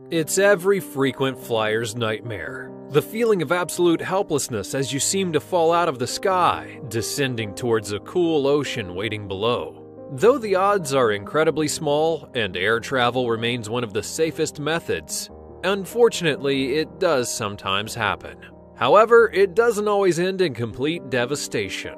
It's every frequent flyer's nightmare. The feeling of absolute helplessness as you seem to fall out of the sky, descending towards a cool ocean waiting below. Though the odds are incredibly small and air travel remains one of the safest methods, unfortunately it does sometimes happen. However, it doesn't always end in complete devastation.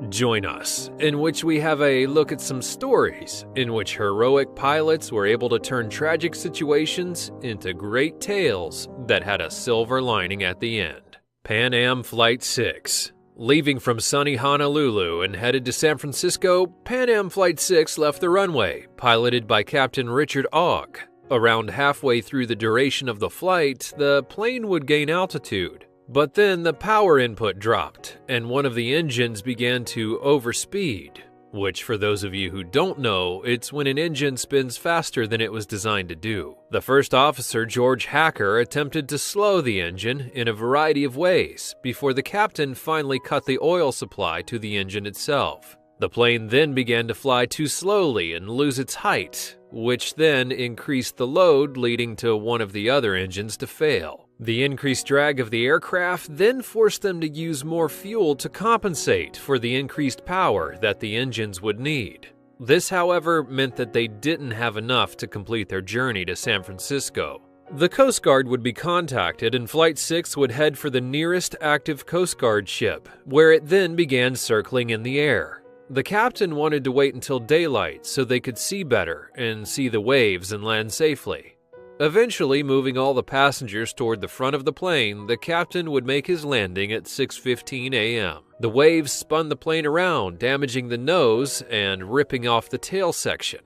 Join us, in which we have a look at some stories in which heroic pilots were able to turn tragic situations into great tales that had a silver lining at the end. Pan Am Flight 6. Leaving from sunny Honolulu and headed to San Francisco, Pan Am Flight 6 left the runway, piloted by Captain Richard Ogg. Around halfway through the duration of the flight, the plane would gain altitude. But then the power input dropped, and one of the engines began to overspeed, which for those of you who don't know, it's when an engine spins faster than it was designed to do. The first officer, George Hacker, attempted to slow the engine in a variety of ways before the captain finally cut the oil supply to the engine itself. The plane then began to fly too slowly and lose its height, which then increased the load, leading to one of the other engines to fail. The increased drag of the aircraft then forced them to use more fuel to compensate for the increased power that the engines would need. This, however, meant that they didn't have enough to complete their journey to San Francisco. The Coast Guard would be contacted and Flight 6 would head for the nearest active Coast Guard ship, where it then began circling in the air. The captain wanted to wait until daylight so they could see better and see the waves and land safely. Eventually, moving all the passengers toward the front of the plane, the captain would make his landing at 6:15 a.m. The waves spun the plane around, damaging the nose and ripping off the tail section.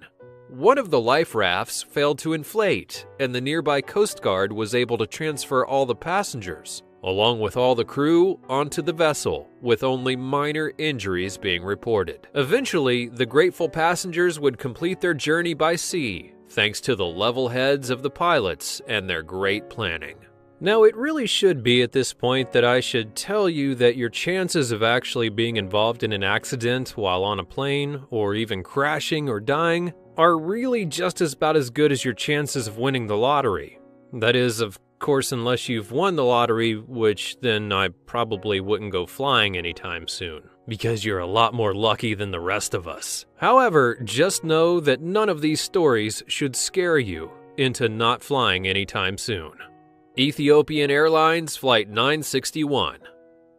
One of the life rafts failed to inflate, and the nearby Coast Guard was able to transfer all the passengers, along with all the crew, onto the vessel, with only minor injuries being reported. Eventually, the grateful passengers would complete their journey by sea, thanks to the level heads of the pilots and their great planning. Now, it really should be at this point that I should tell you that your chances of actually being involved in an accident while on a plane, or even crashing or dying, are really just about as good as your chances of winning the lottery. That is, of course, unless you've won the lottery, which then I probably wouldn't go flying anytime soon, because you're a lot more lucky than the rest of us. However, just know that none of these stories should scare you into not flying anytime soon. Ethiopian Airlines Flight 961.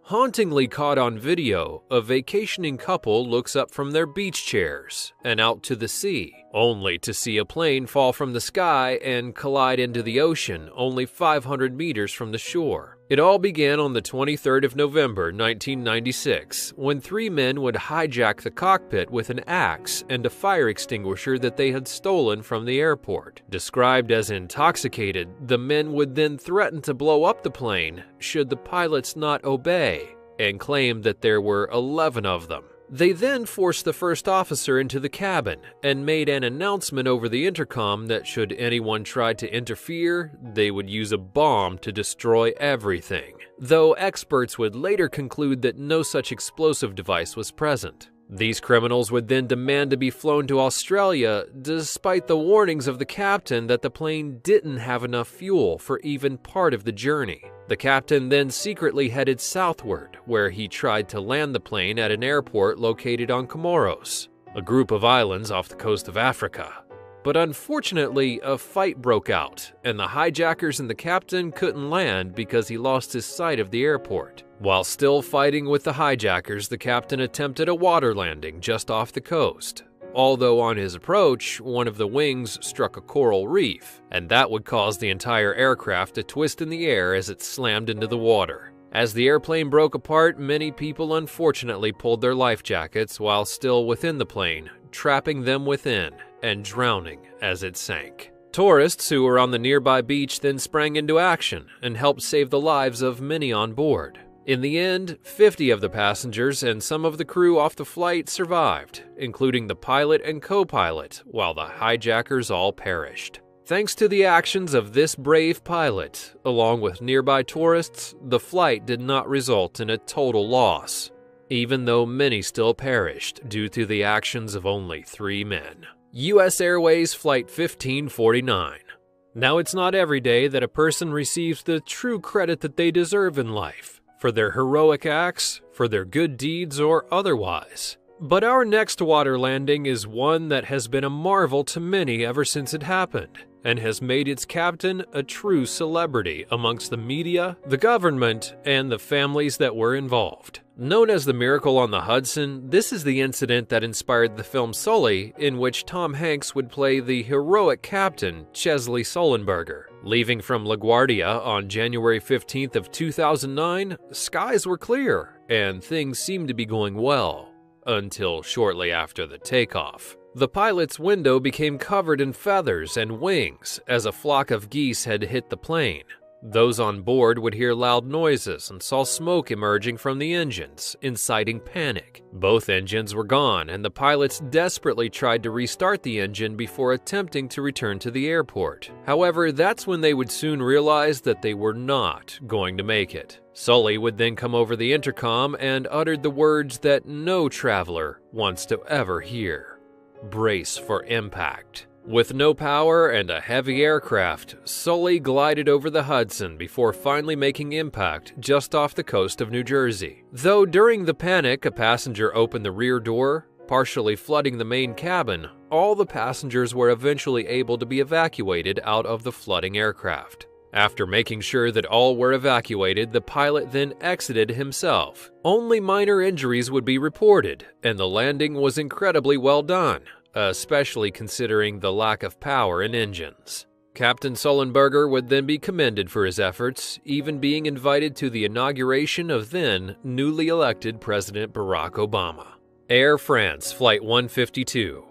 Hauntingly caught on video, a vacationing couple looks up from their beach chairs and out to the sea, only to see a plane fall from the sky and collide into the ocean only 500 meters from the shore. It all began on the 23rd of November, 1996, when three men would hijack the cockpit with an axe and a fire extinguisher that they had stolen from the airport. Described as intoxicated, the men would then threaten to blow up the plane should the pilots not obey, and claimed that there were 11 of them. They then forced the first officer into the cabin and made an announcement over the intercom that should anyone try to interfere, they would use a bomb to destroy everything, though experts would later conclude that no such explosive device was present. These criminals would then demand to be flown to Australia, despite the warnings of the captain that the plane didn't have enough fuel for even part of the journey. The captain then secretly headed southward, where he tried to land the plane at an airport located on Comoros, a group of islands off the coast of Africa. But unfortunately, a fight broke out, and the hijackers and the captain couldn't land because he lost his sight of the airport. While still fighting with the hijackers, the captain attempted a water landing just off the coast. Although on his approach, one of the wings struck a coral reef, and that would cause the entire aircraft to twist in the air as it slammed into the water. As the airplane broke apart, many people unfortunately pulled their life jackets while still within the plane, trapping them within and drowning as it sank. Tourists who were on the nearby beach then sprang into action and helped save the lives of many on board. In the end, 50 of the passengers and some of the crew off the flight survived, including the pilot and co-pilot, while the hijackers all perished. Thanks to the actions of this brave pilot, along with nearby tourists, the flight did not result in a total loss, even though many still perished due to the actions of only 3 men. U.S. Airways Flight 1549. Now, it's not every day that a person receives the true credit that they deserve in life, for their heroic acts, for their good deeds, or otherwise. But our next water landing is one that has been a marvel to many ever since it happened, and has made its captain a true celebrity amongst the media, the government, and the families that were involved. Known as the Miracle on the Hudson, this is the incident that inspired the film Sully, in which Tom Hanks would play the heroic captain Chesley Sullenberger. Leaving from LaGuardia on January 15th of 2009, skies were clear, and things seemed to be going well, until shortly after the takeoff. The pilot's window became covered in feathers and wings as a flock of geese had hit the plane. Those on board would hear loud noises and saw smoke emerging from the engines, inciting panic. Both engines were gone, and the pilots desperately tried to restart the engine before attempting to return to the airport. However, that's when they would soon realize that they were not going to make it. Sully would then come over the intercom and uttered the words that no traveler wants to ever hear. Brace for impact. With no power and a heavy aircraft, Sully glided over the Hudson before finally making impact just off the coast of New Jersey. Though during the panic, a passenger opened the rear door, partially flooding the main cabin, all the passengers were eventually able to be evacuated out of the flooding aircraft. After making sure that all were evacuated, the pilot then exited himself. Only minor injuries would be reported, and the landing was incredibly well done, especially considering the lack of power in engines. Captain Sullenberger would then be commended for his efforts, even being invited to the inauguration of then newly elected President Barack Obama. Air France Flight 152.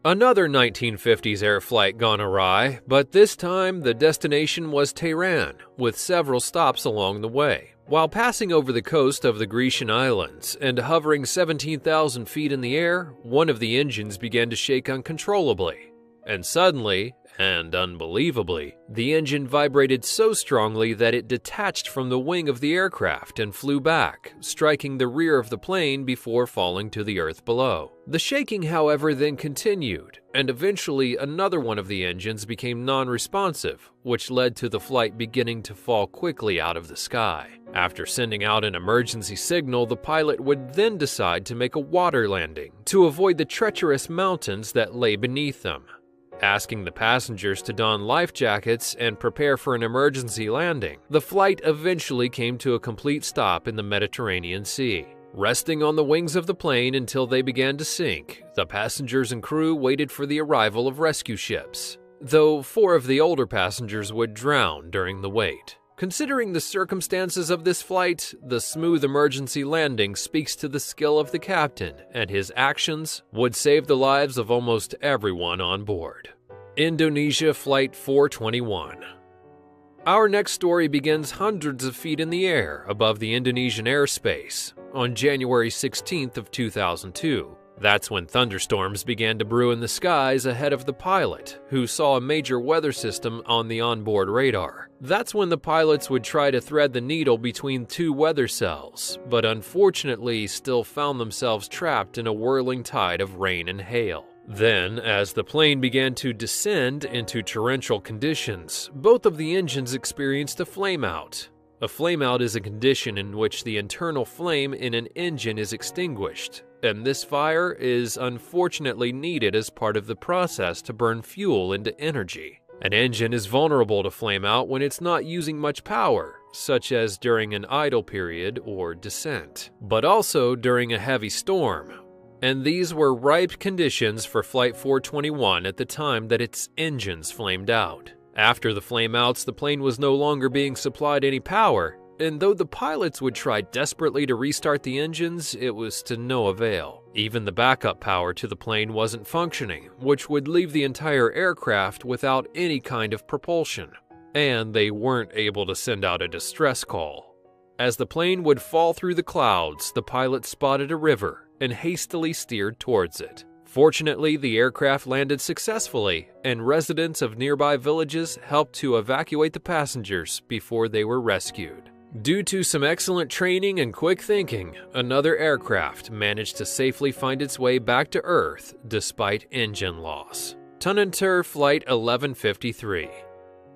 Another 1950s air flight gone awry, but this time the destination was Tehran, with several stops along the way. While passing over the coast of the Grecian Islands and hovering 17,000 feet in the air, one of the engines began to shake uncontrollably. And suddenly, and unbelievably, the engine vibrated so strongly that it detached from the wing of the aircraft and flew back, striking the rear of the plane before falling to the earth below. The shaking, however, then continued, and eventually another one of the engines became non-responsive, which led to the flight beginning to fall quickly out of the sky. After sending out an emergency signal, the pilot would then decide to make a water landing to avoid the treacherous mountains that lay beneath them. Asking the passengers to don life jackets and prepare for an emergency landing, the flight eventually came to a complete stop in the Mediterranean Sea. Resting on the wings of the plane until they began to sink, the passengers and crew waited for the arrival of rescue ships, though 4 of the older passengers would drown during the wait. Considering the circumstances of this flight, the smooth emergency landing speaks to the skill of the captain, and his actions would save the lives of almost everyone on board. Indonesia Flight 421. Our next story begins hundreds of feet in the air above the Indonesian airspace on January 16th of 2002. That's when thunderstorms began to brew in the skies ahead of the pilot, who saw a major weather system on the onboard radar. That's when the pilots would try to thread the needle between 2 weather cells, but unfortunately still found themselves trapped in a whirling tide of rain and hail. Then, as the plane began to descend into torrential conditions, both of the engines experienced a flameout. A flameout is a condition in which the internal flame in an engine is extinguished, and this fire is unfortunately needed as part of the process to burn fuel into energy. An engine is vulnerable to flameout when it's not using much power, such as during an idle period or descent, but also during a heavy storm. And these were ripe conditions for Flight 421 at the time that its engines flamed out. After the flameouts, the plane was no longer being supplied any power, and though the pilots would try desperately to restart the engines, it was to no avail. Even the backup power to the plane wasn't functioning, which would leave the entire aircraft without any kind of propulsion. And they weren't able to send out a distress call. As the plane would fall through the clouds, the pilot spotted a river and hastily steered towards it. Fortunately, the aircraft landed successfully, and residents of nearby villages helped to evacuate the passengers before they were rescued. Due to some excellent training and quick thinking, another aircraft managed to safely find its way back to Earth despite engine loss. Tunantur Flight 1153.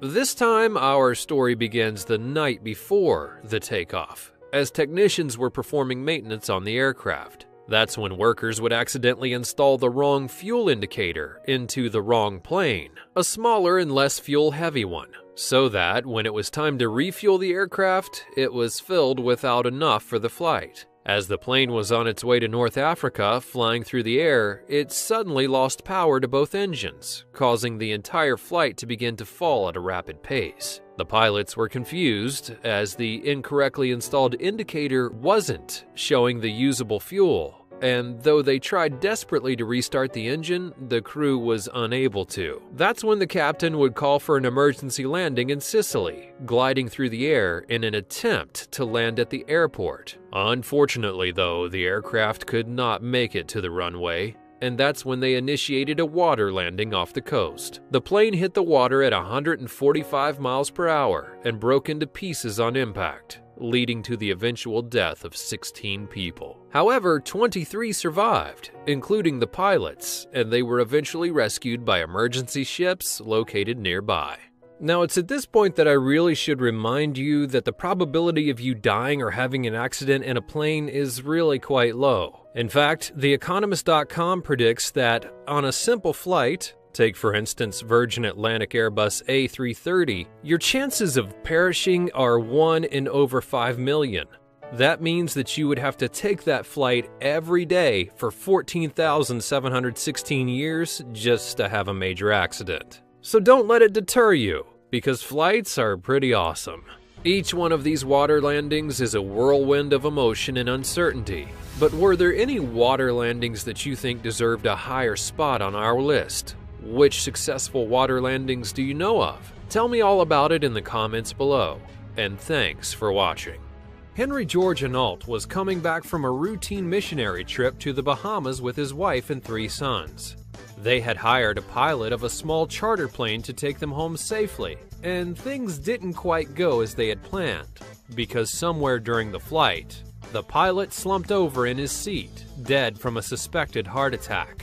This time, our story begins the night before the takeoff, as technicians were performing maintenance on the aircraft. That's when workers would accidentally install the wrong fuel indicator into the wrong plane, a smaller and less fuel-heavy one, so that when it was time to refuel the aircraft, it was filled without enough for the flight. As the plane was on its way to North Africa, flying through the air, it suddenly lost power to both engines, causing the entire flight to begin to fall at a rapid pace. The pilots were confused, as the incorrectly installed indicator wasn't showing the usable fuel, and though they tried desperately to restart the engine, the crew was unable to. That's when the captain would call for an emergency landing in Sicily, gliding through the air in an attempt to land at the airport. Unfortunately, though, the aircraft could not make it to the runway, and that's when they initiated a water landing off the coast. The plane hit the water at 145 miles per hour and broke into pieces on impact, leading to the eventual death of 16 people. However, 23 survived, including the pilots, and they were eventually rescued by emergency ships located nearby. Now, it's at this point that I really should remind you that the probability of you dying or having an accident in a plane is really quite low. In fact, TheEconomist.com predicts that on a simple flight, take for instance Virgin Atlantic Airbus A330, your chances of perishing are 1 in over 5 million. That means that you would have to take that flight every day for 14,716 years just to have a major accident. So don't let it deter you, because flights are pretty awesome. Each one of these water landings is a whirlwind of emotion and uncertainty. But were there any water landings that you think deserved a higher spot on our list? Which successful water landings do you know of? Tell me all about it in the comments below. And thanks for watching. Henry George Analt was coming back from a routine missionary trip to the Bahamas with his wife and 3 sons. They had hired a pilot of a small charter plane to take them home safely, and things didn't quite go as they had planned, because somewhere during the flight, the pilot slumped over in his seat, dead from a suspected heart attack.